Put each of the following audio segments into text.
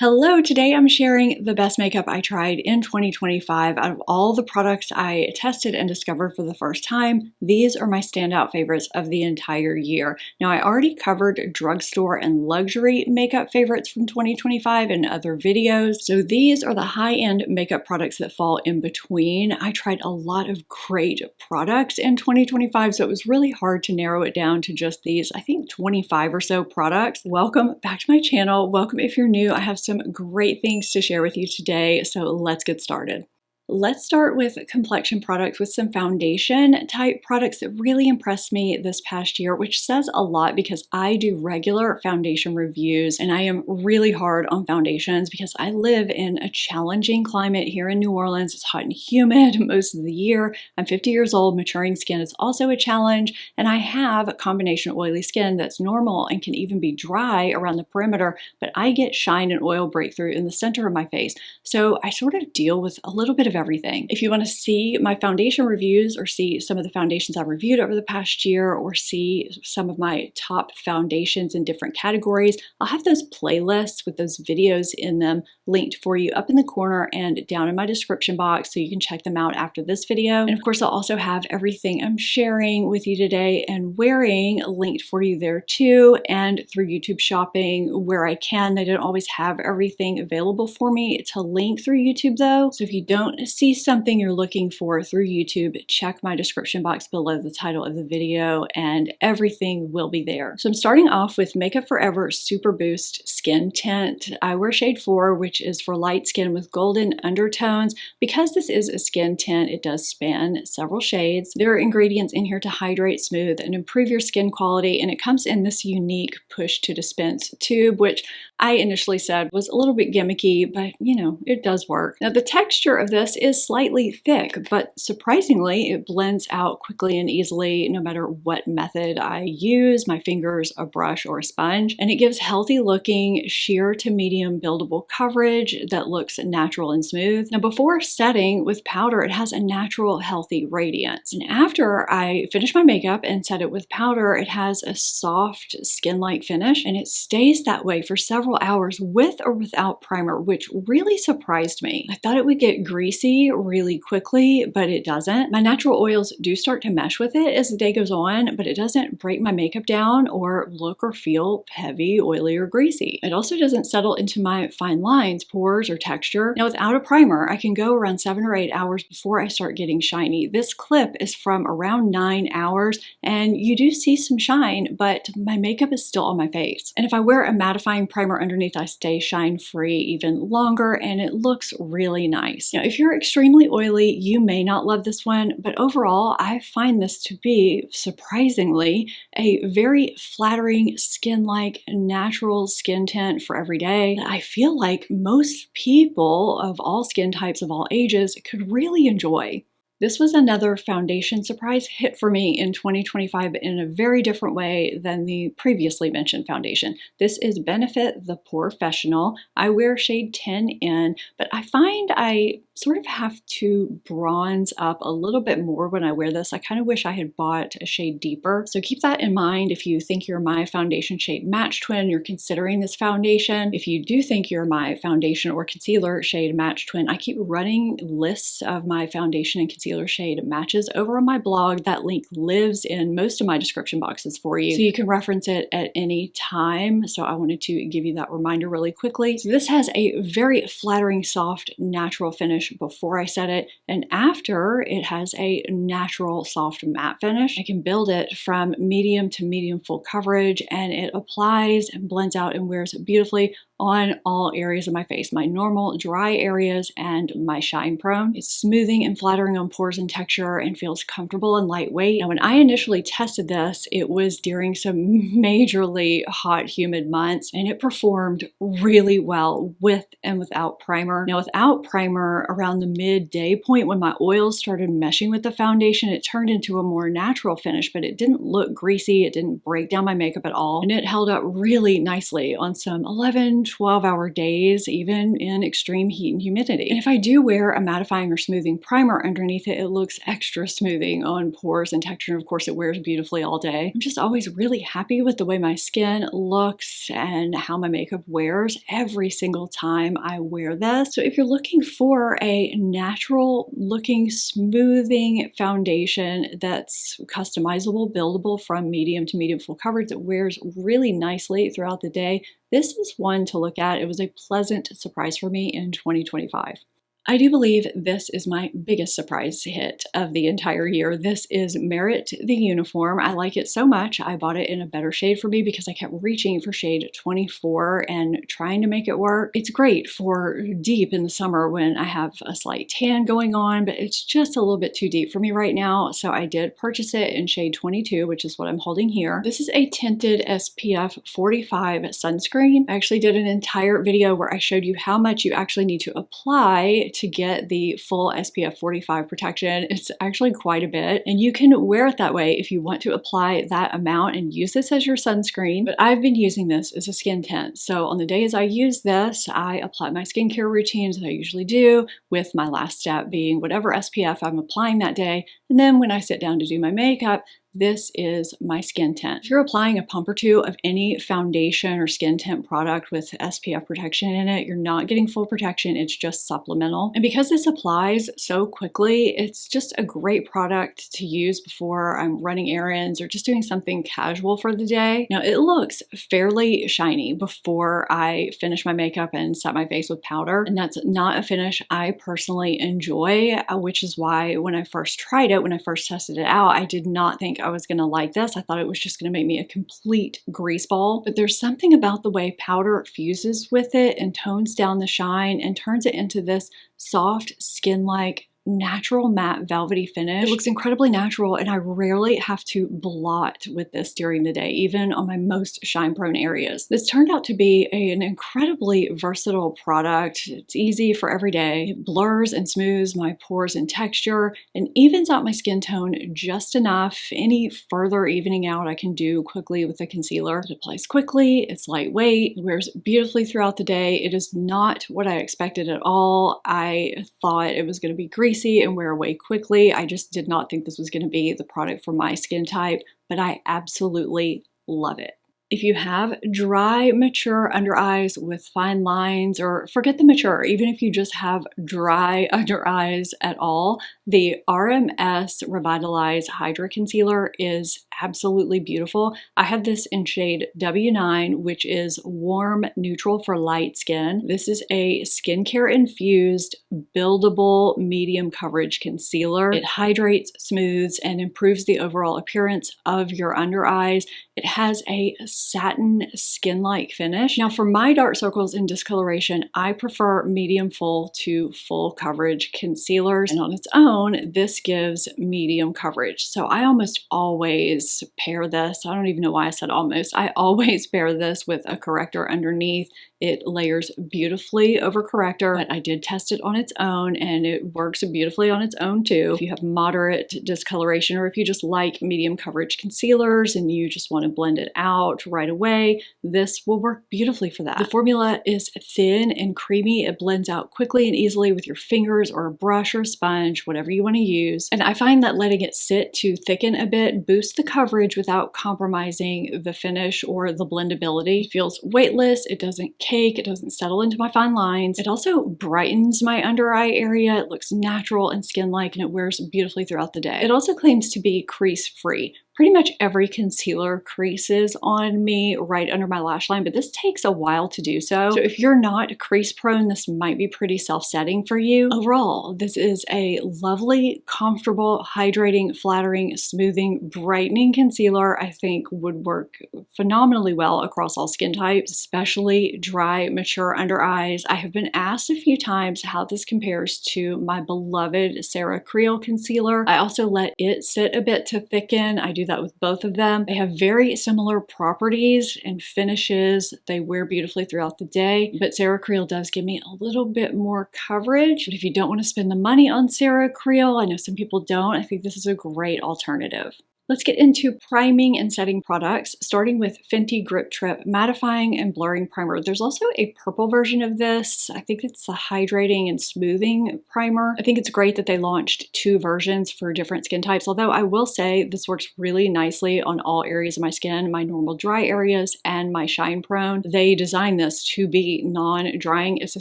Hello, today I'm sharing the best makeup I tried in 2025. Out of all the products I tested and discovered for the first time, these are my standout favorites of the entire year. Now, I already covered drugstore and luxury makeup favorites from 2025 in other videos, so these are the high-end makeup products that fall in between. I tried a lot of great products in 2025, so it was really hard to narrow it down to just these, I think 25 or so products. Welcome back to my channel. Welcome if you're new. I have some great things to share with you today, so let's get started. Let's start with complexion products with some foundation type products that really impressed me this past year, which says a lot because I do regular foundation reviews and I am really hard on foundations because I live in a challenging climate here in New Orleans. It's hot and humid most of the year. I'm 50 years old. Maturing skin is also a challenge, and I have a combination oily skin that's normal and can even be dry around the perimeter, but I get shine and oil breakthrough in the center of my face. So I sort of deal with a little bit of everything. If you want to see my foundation reviews or see some of the foundations I've reviewed over the past year or see some of my top foundations in different categories, I'll have those playlists with those videos in them linked for you up in the corner and down in my description box so you can check them out after this video. And of course, I'll also have everything I'm sharing with you today and wearing linked for you there too, and through YouTube shopping where I can. They don't always have everything available for me to link through YouTube though. So if you don't see something you're looking for through YouTube, check my description box below the title of the video and everything will be there. So I'm starting off with Makeup Forever Super Boost Skin Tint. I wear shade 4, which is for light skin with golden undertones. Because this is a skin tint, it does span several shades. There are ingredients in here to hydrate, smooth, and improve your skin quality, and it comes in this unique push to dispense tube, which I initially said was a little bit gimmicky, but you know, it does work. Now the texture of this is slightly thick, but surprisingly, it blends out quickly and easily no matter what method I use, my fingers, a brush, or a sponge. And it gives healthy looking, sheer to medium buildable coverage that looks natural and smooth. Now before setting with powder, it has a natural, healthy radiance. And after I finish my makeup and set it with powder, it has a soft skin-like finish, and it stays that way for several hours with or without primer, which really surprised me. I thought it would get greasy really quickly, but it doesn't. My natural oils do start to mesh with it as the day goes on, but it doesn't break my makeup down or look or feel heavy, oily, or greasy. It also doesn't settle into my fine lines, pores, or texture. Now without a primer, I can go around 7 or 8 hours before I start getting shiny. This clip is from around 9 hours, and you do see some shine, but my makeup is still on my face. And if I wear a mattifying primer underneath, I stay shine-free even longer, and it looks really nice. Now, if you're extremely oily, you may not love this one, but overall, I find this to be, surprisingly, a very flattering, skin-like, natural skin tint for every day. I feel like most people of all skin types, of all ages, could really enjoy. This was another foundation surprise hit for me in 2025 in a very different way than the previously mentioned foundation. This is Benefit the Porefessional. I wear shade 10N, but I find I sort of have to bronze up a little bit more when I wear this. I kind of wish I had bought a shade deeper. So keep that in mind if you think you're my foundation shade match twin, you're considering this foundation. If you do think you're my foundation or concealer shade match twin, I keep running lists of my foundation and concealer shade matches over on my blog. That link lives in most of my description boxes for you, so you can reference it at any time. So I wanted to give you that reminder really quickly. So this has a very flattering, soft, natural finish before I set it, and after it has a natural, soft matte finish. I can build it from medium to medium full coverage, and it applies and blends out and wears beautifully on all areas of my face, my normal dry areas and my shine prone. It's smoothing and flattering on pores and texture and feels comfortable and lightweight. Now, when I initially tested this, it was during some majorly hot, humid months, and it performed really well with and without primer. Now, without primer, around the midday point when my oils started meshing with the foundation, it turned into a more natural finish, but it didn't look greasy. It didn't break down my makeup at all, and it held up really nicely on some 11, 12-hour days, even in extreme heat and humidity. And if I do wear a mattifying or smoothing primer underneath it, it looks extra smoothing on pores and texture. And of course, it wears beautifully all day. I'm just always really happy with the way my skin looks and how my makeup wears every single time I wear this. So if you're looking for a natural looking smoothing foundation that's customizable, buildable from medium to medium full coverage that wears really nicely throughout the day, this is one to look at. It was a pleasant surprise for me in 2025. I do believe this is my biggest surprise hit of the entire year. This is Merit the Uniform. I like it so much. I bought it in a better shade for me because I kept reaching for shade 24 and trying to make it work. It's great for deep in the summer when I have a slight tan going on, but it's just a little bit too deep for me right now. So I did purchase it in shade 22, which is what I'm holding here. This is a tinted SPF 45 sunscreen. I actually did an entire video where I showed you how much you actually need to apply to get the full SPF 45 protection. It's actually quite a bit, and you can wear it that way if you want to apply that amount and use this as your sunscreen. But I've been using this as a skin tint. So on the days I use this, I apply my skincare routines that I usually do, with my last step being whatever SPF I'm applying that day. And then when I sit down to do my makeup, this is my skin tint. If you're applying a pump or two of any foundation or skin tint product with SPF protection in it, you're not getting full protection, it's just supplemental. And because this applies so quickly, it's just a great product to use before I'm running errands or just doing something casual for the day. Now, it looks fairly shiny before I finish my makeup and set my face with powder, and that's not a finish I personally enjoy, which is why when I first tried it, when I first tested it out, I did not think I was gonna like this. I thought it was just gonna make me a complete grease ball, but there's something about the way powder fuses with it and tones down the shine and turns it into this soft skin-like natural matte velvety finish. It looks incredibly natural, and I rarely have to blot with this during the day, even on my most shine prone areas. This turned out to be an incredibly versatile product. It's easy for every day. It blurs and smooths my pores and texture and evens out my skin tone just enough. Any further evening out I can do quickly with the concealer. It applies quickly, it's lightweight, it wears beautifully throughout the day. It is not what I expected at all. I thought it was going to be greasy and wear away quickly. I just did not think this was going to be the product for my skin type, but I absolutely love it. If you have dry, mature under eyes with fine lines, or forget the mature, even if you just have dry under eyes at all, the RMS Revitalize Hydra Concealer is absolutely beautiful. I have this in shade W9, which is warm neutral for light skin. This is a skincare infused, buildable, medium coverage concealer. It hydrates, smooths, and improves the overall appearance of your under eyes. It has a satin skin-like finish. Now, for my dark circles and discoloration, I prefer medium full to full coverage concealers, and on its own, this gives medium coverage. So I almost always pair this. I don't even know why I said almost. I always pair this with a corrector underneath. It layers beautifully over corrector, but I did test it on its own and it works beautifully on its own too. If you have moderate discoloration, or if you just like medium coverage concealers and you just want to blend it out right away, this will work beautifully for that. The formula is thin and creamy. It blends out quickly and easily with your fingers or a brush or a sponge, whatever you want to use. And I find that letting it sit to thicken a bit boosts the coverage without compromising the finish or the blendability. It feels weightless. It doesn't cake. It doesn't settle into my fine lines. It also brightens my under eye area. It looks natural and skin-like, and it wears beautifully throughout the day. It also claims to be crease-free. Pretty much every concealer creases on me right under my lash line, but this takes a while to do so. So if you're not crease prone, this might be pretty self-setting for you. Overall, this is a lovely, comfortable, hydrating, flattering, smoothing, brightening concealer. I think would work phenomenally well across all skin types, especially dry, mature under eyes. I have been asked a few times how this compares to my beloved Sarah Creel concealer. I also let it sit a bit to thicken. I do that with both of them. They have very similar properties and finishes. They wear beautifully throughout the day, but Sarah Creel does give me a little bit more coverage. But if you don't want to spend the money on Sarah Creel, I know some people don't, I think this is a great alternative. Let's get into priming and setting products, starting with Fenty Grip Trip Mattifying and Blurring Primer. There's also a purple version of this. I think it's the Hydrating and Smoothing Primer. I think it's great that they launched two versions for different skin types, although I will say this works really nicely on all areas of my skin, my normal dry areas and my shine prone. They designed this to be non-drying. It's a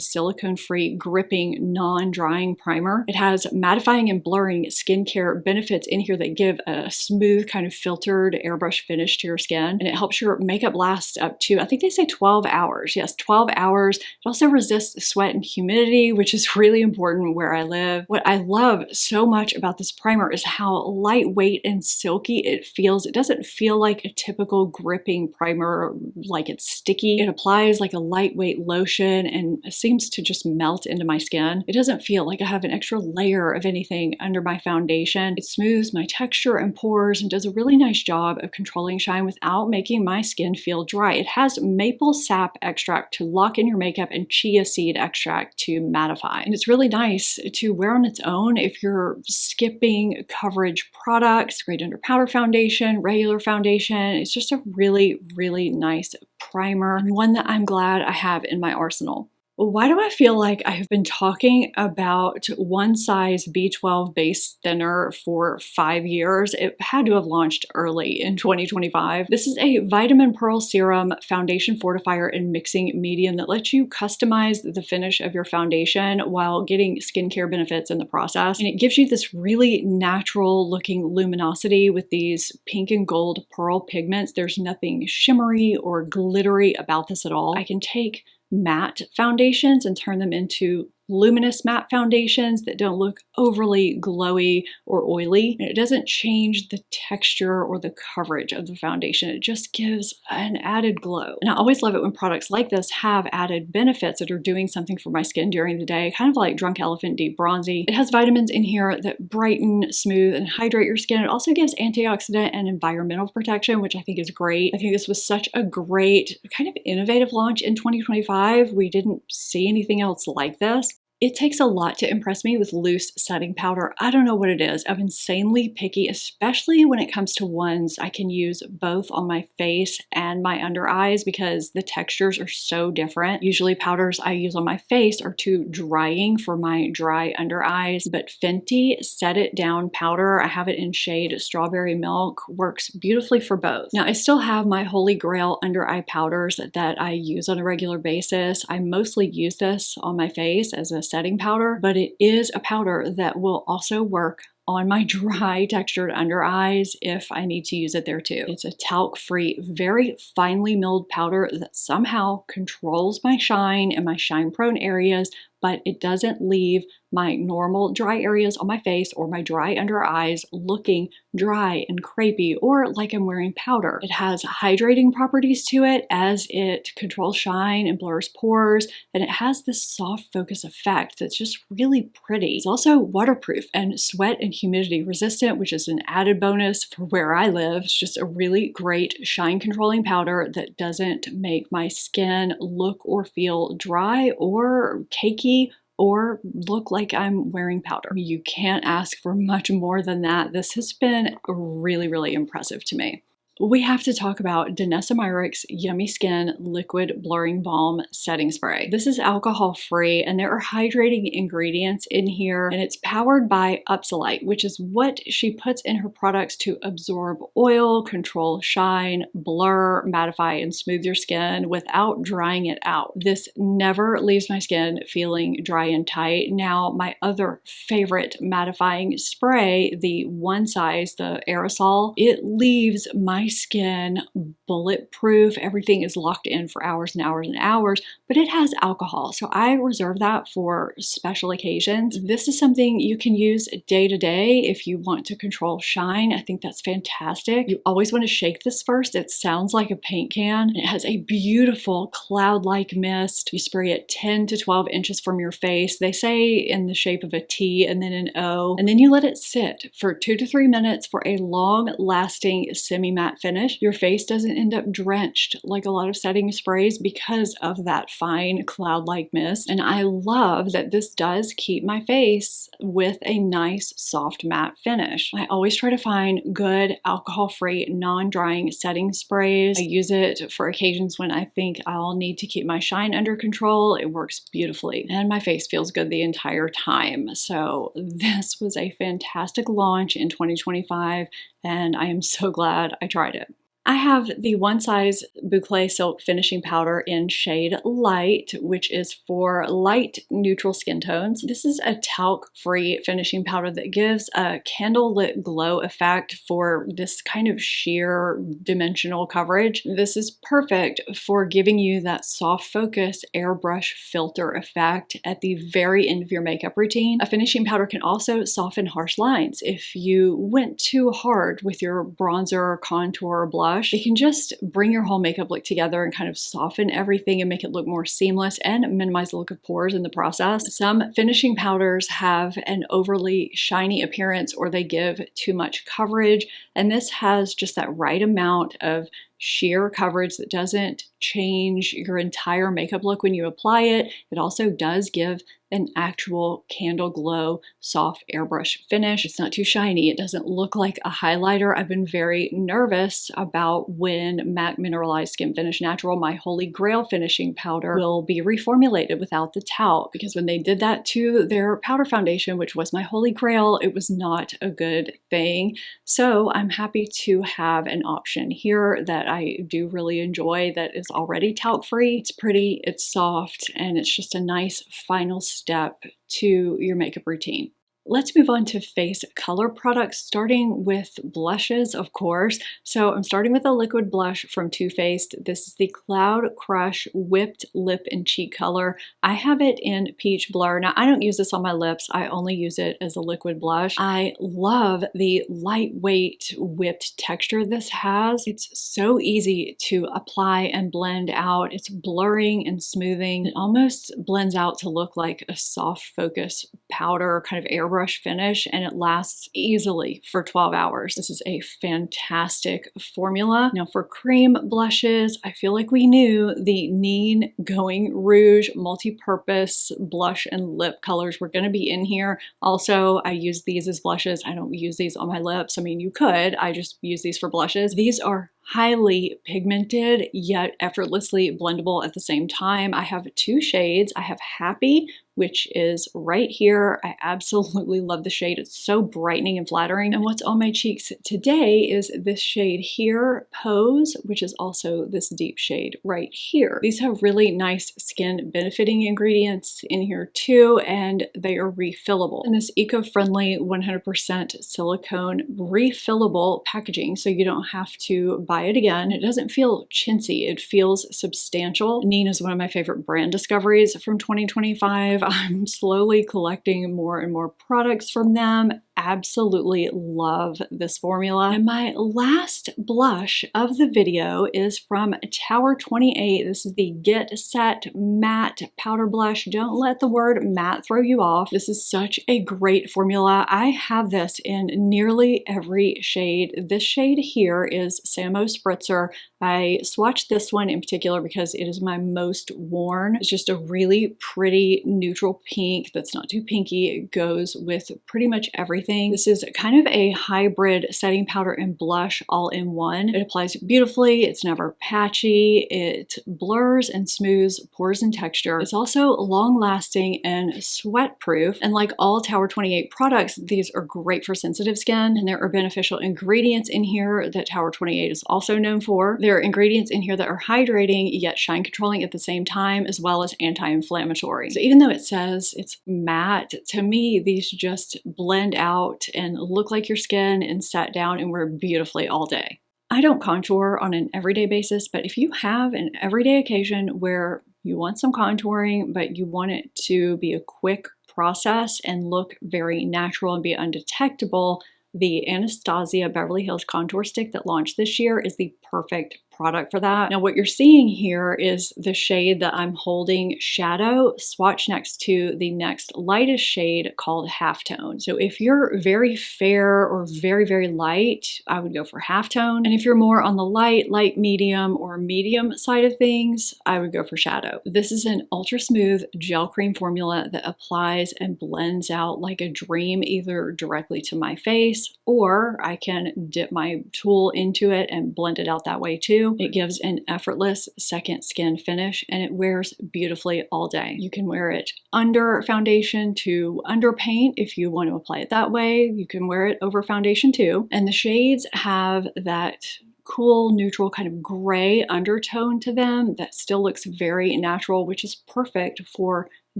silicone-free, gripping, non-drying primer. It has mattifying and blurring skincare benefits in here that give a smooth, kind of filtered airbrush finish to your skin, and it helps your makeup last up to, I think they say 12 hours. Yes, 12 hours. It also resists sweat and humidity, which is really important where I live. What I love so much about this primer is how lightweight and silky it feels. It doesn't feel like a typical gripping primer, like it's sticky. It applies like a lightweight lotion and seems to just melt into my skin. It doesn't feel like I have an extra layer of anything under my foundation. It smooths my texture and pores and does a really nice job of controlling shine without making my skin feel dry. It has maple sap extract to lock in your makeup and chia seed extract to mattify. And it's really nice to wear on its own if you're skipping coverage products, great under powder foundation, regular foundation. It's just a really, really nice primer, and one that I'm glad I have in my arsenal. Why do I feel like I have been talking about One Size B12 base thinner for 5 years? It had to have launched early in 2025. This is a vitamin pearl serum foundation fortifier and mixing medium that lets you customize the finish of your foundation while getting skincare benefits in the process. And it gives you this really natural looking luminosity with these pink and gold pearl pigments. There's nothing shimmery or glittery about this at all. I can take matte foundations and turn them into luminous matte foundations that don't look overly glowy or oily. And it doesn't change the texture or the coverage of the foundation. It just gives an added glow. And I always love it when products like this have added benefits that are doing something for my skin during the day, kind of like Drunk Elephant Deep Bronzy. It has vitamins in here that brighten, smooth, and hydrate your skin. It also gives antioxidant and environmental protection, which I think is great. I think this was such a great, kind of innovative launch in 2025. We didn't see anything else like this. It takes a lot to impress me with loose setting powder. I don't know what it is. I'm insanely picky, especially when it comes to ones I can use both on my face and my under eyes because the textures are so different. Usually powders I use on my face are too drying for my dry under eyes, but Fenty Set It Down powder, I have it in shade Strawberry Milk, works beautifully for both. Now, I still have my holy grail under eye powders that I use on a regular basis. I mostly use this on my face as a setting powder, but it is a powder that will also work on my dry textured under eyes if I need to use it there too. It's a talc-free, very finely milled powder that somehow controls my shine and my shine-prone areas, but it doesn't leave my normal dry areas on my face or my dry under eyes looking dry and crepey or like I'm wearing powder. It has hydrating properties to it as it controls shine and blurs pores, and it has this soft focus effect that's just really pretty. It's also waterproof and sweat and humidity resistant, which is an added bonus for where I live. It's just a really great shine controlling powder that doesn't make my skin look or feel dry or cakey or look like I'm wearing powder. You can't ask for much more than that. This has been really, really impressive to me. We have to talk about Danessa Myricks Yummy Skin Liquid Blurring Balm Setting Spray. This is alcohol-free and there are hydrating ingredients in here, and it's powered by Upsolite, which is what she puts in her products to absorb oil, control shine, blur, mattify, and smooth your skin without drying it out. This never leaves my skin feeling dry and tight. Now, my other favorite mattifying spray, the One Size, the aerosol, it leaves my skin bulletproof. Everything is locked in for hours and hours and hours, but it has alcohol. So I reserve that for special occasions. This is something you can use day to day if you want to control shine. I think that's fantastic. You always want to shake this first. It sounds like a paint can. It has a beautiful cloud-like mist. You spray it 10 to 12 inches from your face. They say in the shape of a T and then an O, and then you let it sit for 2 to 3 minutes for a long-lasting semi-matte finish. Your face doesn't end up drenched like a lot of setting sprays because of that fine cloud-like mist. And I love that this does keep my face with a nice soft matte finish. I always try to find good alcohol-free, non-drying setting sprays. I use it for occasions when I think I'll need to keep my shine under control. It works beautifully and my face feels good the entire time. So this was a fantastic launch in 2025 and I am so glad I tried it. I have the One Size Boucle Silk Finishing Powder in shade Light, which is for light neutral skin tones. This is a talc-free finishing powder that gives a candlelit glow effect for this kind of sheer dimensional coverage. This is perfect for giving you that soft focus airbrush filter effect at the very end of your makeup routine. A finishing powder can also soften harsh lines. If you went too hard with your bronzer, contour, or blush, it can just bring your whole makeup look together and kind of soften everything and make it look more seamless and minimize the look of pores in the process. Some finishing powders have an overly shiny appearance or they give too much coverage, and this has just that right amount of sheer coverage that doesn't change your entire makeup look when you apply it. It also does give an actual candle glow, soft airbrush finish. It's not too shiny. It doesn't look like a highlighter. I've been very nervous about when MAC Mineralized Skin Finish Natural, my holy grail finishing powder, will be reformulated without the talc, because when they did that to their powder foundation, which was my holy grail, it was not a good thing. So I'm happy to have an option here that I do really enjoy that is already talc-free. It's pretty, it's soft, and it's just a nice final step to your makeup routine. Let's move on to face color products, starting with blushes, of course. So I'm starting with a liquid blush from Too Faced. This is the Cloud Crush Whipped Lip and Cheek color. I have it in Peach Blur. Now, I don't use this on my lips. I only use it as a liquid blush. I love the lightweight whipped texture this has. It's so easy to apply and blend out. It's blurring and smoothing. It almost blends out to look like a soft focus powder, kind of airbrush finish, and it lasts easily for 12 hours. This is a fantastic formula. Now for cream blushes, I feel like we knew the Neen Going Rouge multi-purpose blush and lip colors were going to be in here. Also, I use these as blushes. I don't use these on my lips. I mean, you could. I just use these for blushes. These are highly pigmented yet effortlessly blendable at the same time. I have two shades. I have Happy, which is right here. I absolutely love the shade. It's so brightening and flattering. And what's on my cheeks today is this shade here, Pose, which is also this deep shade right here. These have really nice skin benefiting ingredients in here too, and they are refillable. And this eco-friendly 100% silicone refillable packaging, so you don't have to buy it again. It doesn't feel chintzy. It feels substantial. Neen is one of my favorite brand discoveries from 2025. I'm slowly collecting more and more products from them. Absolutely love this formula. And my last blush of the video is from Tower 28. This is the Get Set Matte Powder Blush. Don't let the word matte throw you off. This is such a great formula. I have this in nearly every shade. This shade here is Samo Spritzer. I swatched this one in particular because it is my most worn. It's just a really pretty neutral pink that's not too pinky. It goes with pretty much everything. This is kind of a hybrid setting powder and blush all in one. It applies beautifully. It's never patchy. It blurs and smooths pores and texture. It's also long lasting and sweat proof. And like all Tower 28 products, these are great for sensitive skin, and there are beneficial ingredients in here that Tower 28 is also known for. There are ingredients in here that are hydrating yet shine controlling at the same time, as well as anti-inflammatory. So even though it says it's matte, to me these just blend out and look like your skin and set down and wear beautifully all day. I don't contour on an everyday basis, but if you have an everyday occasion where you want some contouring but you want it to be a quick process and look very natural and be undetectable, the Anastasia Beverly Hills Contour Stick that launched this year is the perfect product for that. Now what you're seeing here is the shade that I'm holding shadow swatched next to the next lightest shade called Halftone. So if you're very fair or very, very light, I would go for Halftone. And if you're more on the light medium, or medium side of things, I would go for shadow. This is an ultra smooth gel cream formula that applies and blends out like a dream, either directly to my face, or I can dip my tool into it and blend it out that way too. It gives an effortless second skin finish, and it wears beautifully all day. You can wear it under foundation to under paint if you want to apply it that way. You can wear it over foundation too. And the shades have that cool, neutral kind of gray undertone to them that still looks very natural, which is perfect for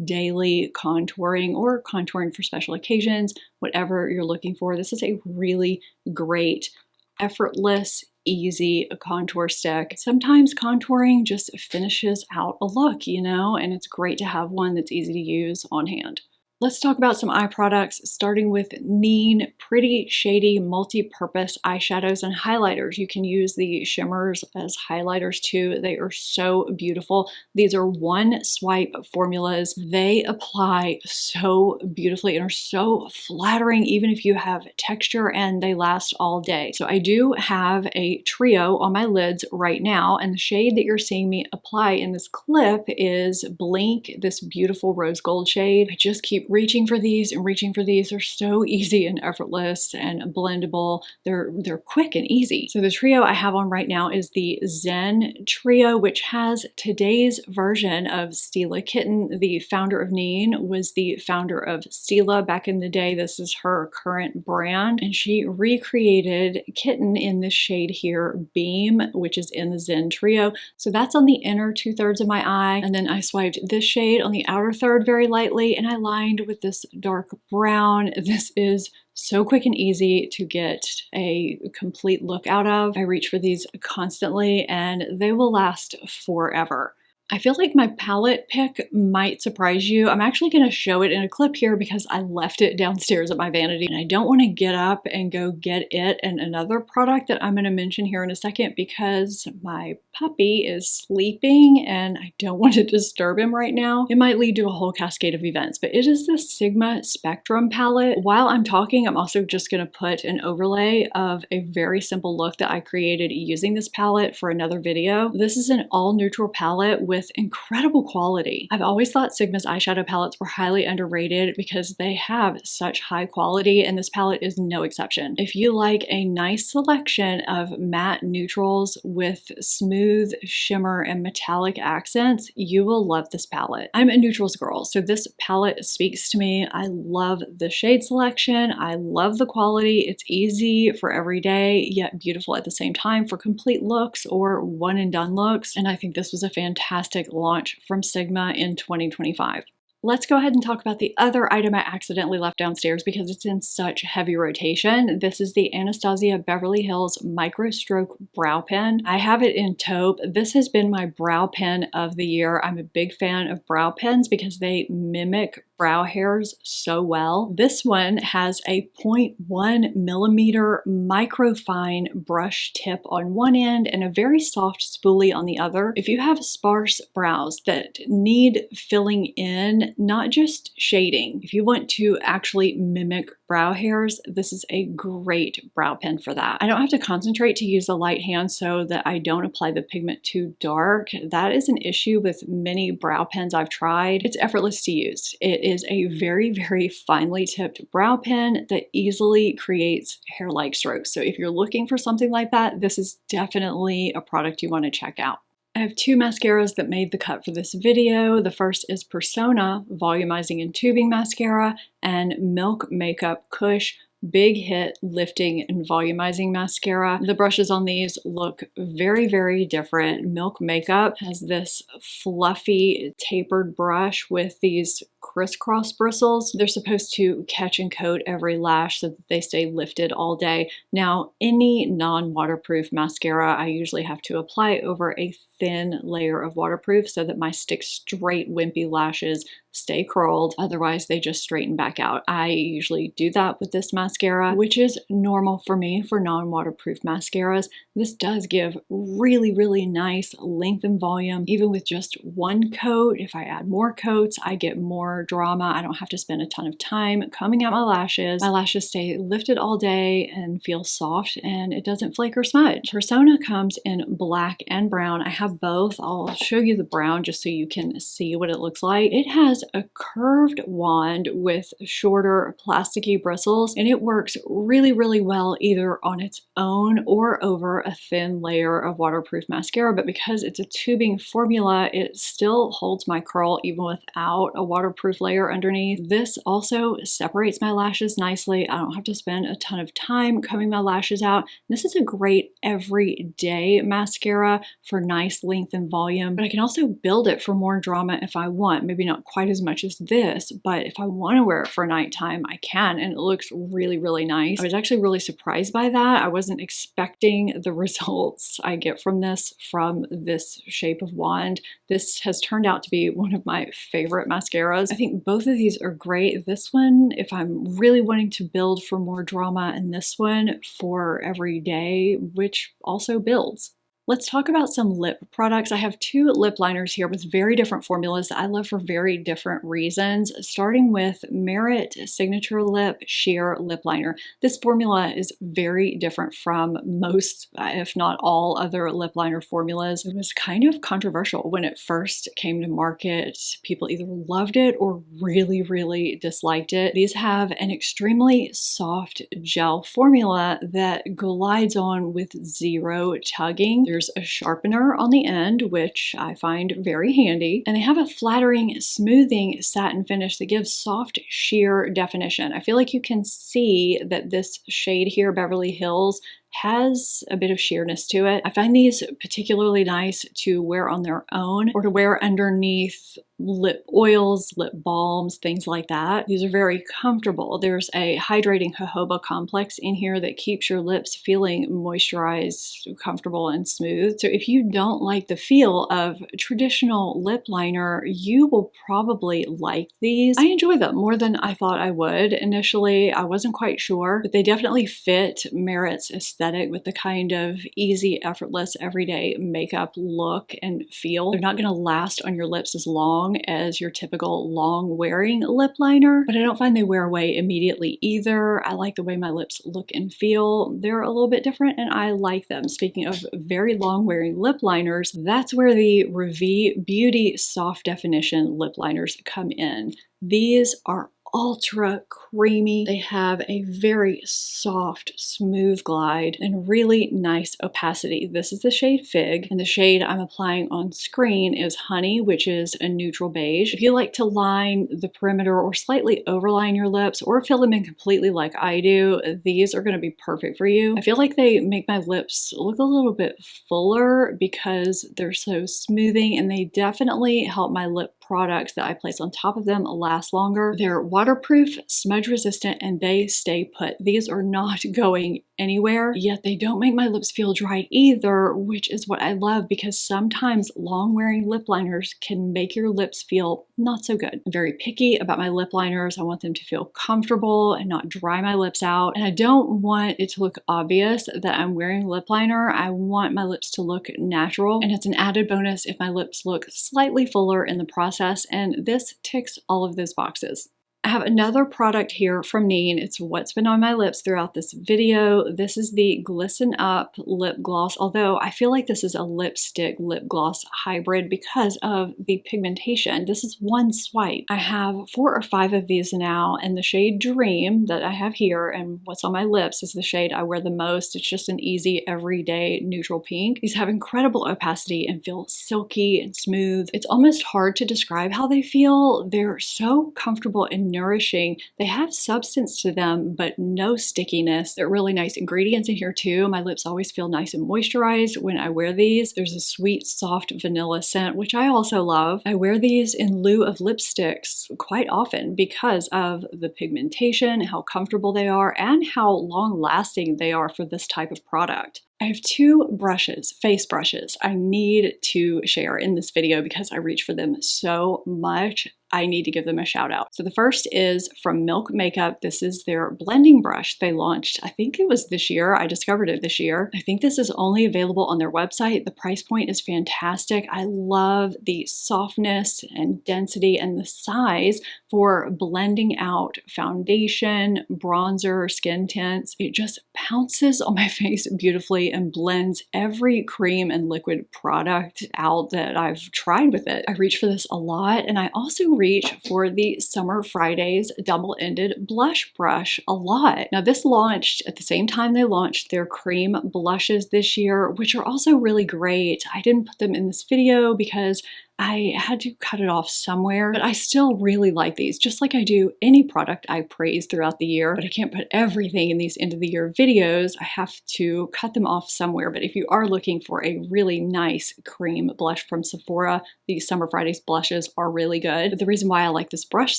daily contouring or contouring for special occasions, whatever you're looking for. This is a really great, effortless, easy contour stick. Sometimes contouring just finishes out a look, you know, and it's great to have one that's easy to use on hand. Let's talk about some eye products, starting with Neen Pretty Shady Multi-Purpose Eyeshadows and Highlighters. You can use the shimmers as highlighters too. They are so beautiful. These are one swipe formulas. They apply so beautifully and are so flattering even if you have texture, and they last all day. So I do have a trio on my lids right now, and the shade that you're seeing me apply in this clip is Blink, this beautiful rose gold shade. I just keep reaching for these and reaching for these. They're so easy and effortless and blendable. They're quick and easy. So the trio I have on right now is the Zen Trio, which has today's version of Stila Kitten. The founder of Neen was the founder of Stila back in the day. This is her current brand, and she recreated Kitten in this shade here, Beam, which is in the Zen Trio. So that's on the inner 2/3 of my eye, and then I swiped this shade on the outer third very lightly, and I lined with this dark brown. This is so quick and easy to get a complete look out of. I reach for these constantly, and they will last forever. I feel like my palette pick might surprise you. I'm actually going to show it in a clip here because I left it downstairs at my vanity, and I don't want to get up and go get it and another product that I'm going to mention here in a second because my puppy is sleeping and I don't want to disturb him right now. It might lead to a whole cascade of events, but it is the Sigma Spectrum palette. While I'm talking, I'm also just going to put an overlay of a very simple look that I created using this palette for another video. This is an all neutral palette with incredible quality. I've always thought Sigma's eyeshadow palettes were highly underrated because they have such high quality, and this palette is no exception. If you like a nice selection of matte neutrals with smooth shimmer and metallic accents, you will love this palette. I'm a neutrals girl, so this palette speaks to me. I love the shade selection. I love the quality. It's easy for every day, yet beautiful at the same time for complete looks or one and done looks. And I think this was a fantastic launch from Sigma in 2025. Let's go ahead and talk about the other item I accidentally left downstairs because it's in such heavy rotation. This is the Anastasia Beverly Hills Micro Stroke Brow Pen. I have it in taupe. This has been my brow pen of the year. I'm a big fan of brow pens because they mimic brow hairs so well. This one has a 0.1 millimeter microfine brush tip on one end and a very soft spoolie on the other. If you have sparse brows that need filling in, not just shading, if you want to actually mimic brow hairs, this is a great brow pen for that. I don't have to concentrate to use the light hand so that I don't apply the pigment too dark. That is an issue with many brow pens I've tried. It's effortless to use. It is a very, very finely tipped brow pen that easily creates hair-like strokes. So if you're looking for something like that, this is definitely a product you want to check out. I have two mascaras that made the cut for this video. The first is Persona Volumizing and Tubing Mascara and Milk Makeup Kush Big Hit Lifting and Volumizing Mascara. The brushes on these look very, very different. Milk Makeup has this fluffy tapered brush with these crisscross bristles. They're supposed to catch and coat every lash so that they stay lifted all day. Now, any non-waterproof mascara, I usually have to apply over a thin layer of waterproof so that my stick straight wimpy lashes stay curled. Otherwise, they just straighten back out. I usually do that with this mascara, which is normal for me for non-waterproof mascaras. This does give really, really nice length and volume, even with just one coat. If I add more coats, I get more drama. I don't have to spend a ton of time combing out my lashes. My lashes stay lifted all day and feel soft, and it doesn't flake or smudge. Persona comes in black and brown. I have both. I'll show you the brown just so you can see what it looks like. It has a curved wand with shorter plasticky bristles, and it works really, really well either on its own or over a thin layer of waterproof mascara. But because it's a tubing formula, it still holds my curl even without a waterproof layer underneath. This also separates my lashes nicely. I don't have to spend a ton of time combing my lashes out. This is a great everyday mascara for nice length and volume, but I can also build it for more drama if I want. Maybe not quite as much as this, but if I want to wear it for nighttime, I can, and it looks really, really nice. I was actually really surprised by that. I wasn't expecting the results I get from this shape of wand. This has turned out to be one of my favorite mascaras. I think both of these are great. This one, if I'm really wanting to build for more drama, and this one for every day, which also builds. Let's talk about some lip products. I have two lip liners here with very different formulas that I love for very different reasons, starting with Merit Signature Lip Sheer Lip Liner. This formula is very different from most, if not all, other lip liner formulas. It was kind of controversial when it first came to market. People either loved it or really, really disliked it. These have an extremely soft gel formula that glides on with zero tugging. There's a sharpener on the end, which I find very handy, and they have a flattering, smoothing satin finish that gives soft, sheer definition. I feel like you can see that this shade here, Beverly Hills, has a bit of sheerness to it. I find these particularly nice to wear on their own or to wear underneath lip oils, lip balms, things like that. These are very comfortable. There's a hydrating jojoba complex in here that keeps your lips feeling moisturized, comfortable, and smooth. So if you don't like the feel of traditional lip liner, you will probably like these. I enjoy them more than I thought I would. Initially, I wasn't quite sure, but they definitely fit Merit's aesthetic with the kind of easy, effortless, everyday makeup look and feel. They're not going to last on your lips as long as your typical long wearing lip liner, but I don't find they wear away immediately either. I like the way my lips look and feel. They're a little bit different and I like them. Speaking of very long wearing lip liners, that's where the Rouge Beauty Soft Definition lip liners come in. These are ultra creamy. They have a very soft, smooth glide and really nice opacity. This is the shade Fig, and the shade I'm applying on screen is Honey, which is a neutral beige. If you like to line the perimeter or slightly overline your lips or fill them in completely like I do, these are going to be perfect for you. I feel like they make my lips look a little bit fuller because they're so smoothing, and they definitely help my lip products that I place on top of them last longer. They're waterproof, smudge resistant, and they stay put. These are not going anywhere, yet they don't make my lips feel dry either, which is what I love because sometimes long wearing lip liners can make your lips feel not so good. I'm very picky about my lip liners. I want them to feel comfortable and not dry my lips out. And I don't want it to look obvious that I'm wearing lip liner. I want my lips to look natural. And it's an added bonus if my lips look slightly fuller in the process. And this ticks all of those boxes. I have another product here from Neen. It's what's been on my lips throughout this video. This is the Glisten Up Lip Gloss, although I feel like this is a lipstick lip gloss hybrid because of the pigmentation. This is one swipe. I have 4 or 5 of these now, and the shade Dream that I have here and what's on my lips is the shade I wear the most. It's just an easy, everyday neutral pink. These have incredible opacity and feel silky and smooth. It's almost hard to describe how they feel. They're so comfortable and nourishing. They have substance to them, but no stickiness. They're really nice ingredients in here too. My lips always feel nice and moisturized when I wear these. There's a sweet, soft vanilla scent, which I also love. I wear these in lieu of lipsticks quite often because of the pigmentation, how comfortable they are, and how long-lasting they are for this type of product. I have two brushes, face brushes, I need to share in this video because I reach for them so much. I need to give them a shout out. So the first is from Milk Makeup. This is their blending brush they launched. I think it was this year. I discovered it this year. I think this is only available on their website. The price point is fantastic. I love the softness and density and the size for blending out foundation, bronzer, skin tints. It just pounces on my face beautifully and blends every cream and liquid product out that I've tried with it. I reach for this a lot, and I also reach for the Summer Fridays double-ended blush brush a lot. Now this launched at the same time they launched their cream blushes this year, which are also really great. I didn't put them in this video because I had to cut it off somewhere, but I still really like these, just like I do any product I praise throughout the year, but I can't put everything in these end of the year videos. I have to cut them off somewhere. But if you are looking for a really nice cream blush from Sephora, these Summer Fridays blushes are really good. But the reason why I like this brush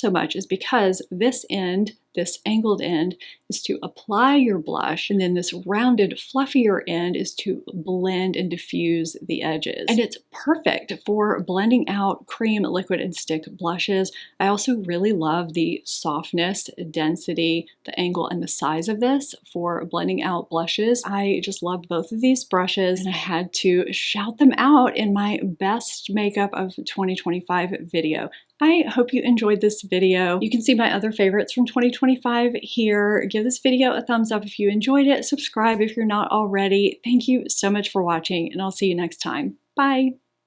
so much is because this angled end is to apply your blush, and then this rounded, fluffier end is to blend and diffuse the edges. And it's perfect for blending out cream, liquid, and stick blushes. I also really love the softness, density, the angle, and the size of this for blending out blushes. I just love both of these brushes, and I had to shout them out in my best makeup of 2025 video. I hope you enjoyed this video. You can see my other favorites from 2025 here. Give this video a thumbs up if you enjoyed it. Subscribe if you're not already. Thank you so much for watching, and I'll see you next time. Bye!